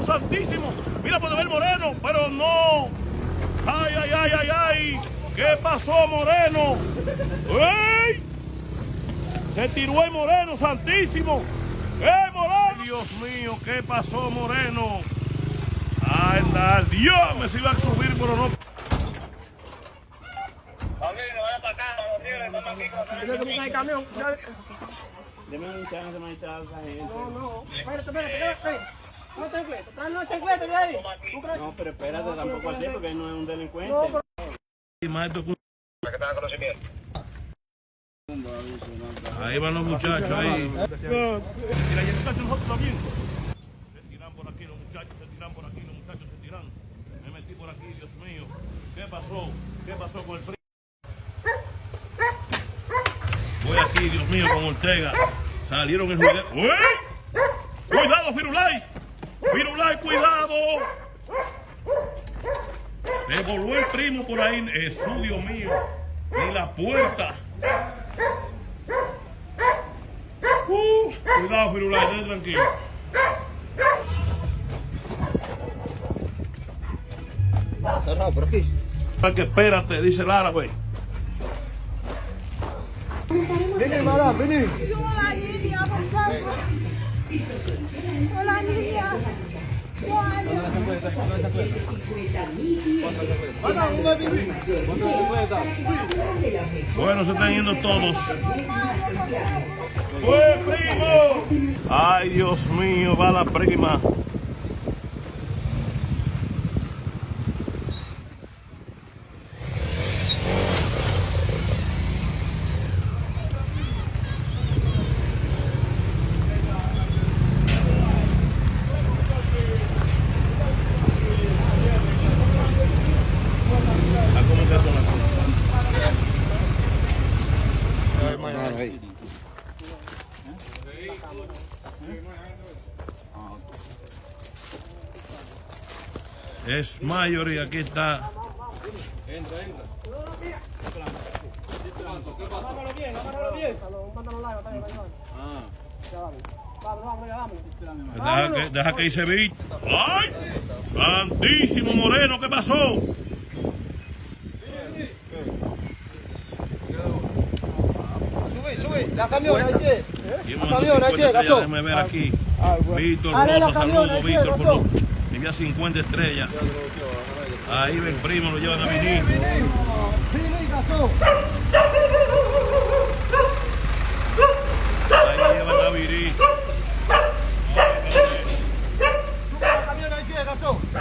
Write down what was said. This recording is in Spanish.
santísimo! Mira, puede ver Moreno, pero no. ¡Ay, ay, ay, ay, ay! ¿Qué pasó, Moreno? ¡Ey! Se tiró el Moreno, santísimo. Moreno! Dios mío, ¿qué pasó, Moreno? Anda, Dios, me se iba a subir, pero no. Vaya para acá, los tigres estamos aquí con el camión. Deme un chance, magistrado. No, espérate. Una chancleta, trae una chancleta de ahí. No, pero espérate, tampoco así, porque él no es un delincuente. Ahí van los muchachos, ahí. Mira, y el muchacho nosotros también. Se tiran por aquí los muchachos, se tiran. Me metí por aquí, Dios mío. ¿Qué pasó? ¿Qué pasó con el frío? Voy aquí, Dios mío, con Ortega. Salieron el juguete. ¡Uy! ¡Cuidado, Firulay! ¡Firulay, cuidado! Me volvió el primo por ahí. Jesús, Dios mío. En la puerta. Cuidado, Firulay, esté tranquilo. Cerrado por aquí. Que espérate, dice el árabe. Vení, madame, vení. Hola, Nidia, por favor. Hola, Nidia. Bueno, se están yendo todos. ¡Fue, primo! Ay, Dios mío, va la prima. Es mayor y aquí está. Entra. Amárralo bien. Mándalo largo, vamos. Deja que hice beat. ¡Ay! ¡Santísimo Moreno! ¿Qué pasó? Sube. La camión, ahí sí. La camión, ahí sí, gasó. Déjame ver aquí. Víctor Dale, Rosa, la camión, saludos, ahí sí, Víctor. gasó. Envía 50 estrellas. Ahí ven, primo, lo llevan a venir. Sí, gasó. Ahí llevan a venir. La camión, ahí sí, gasó.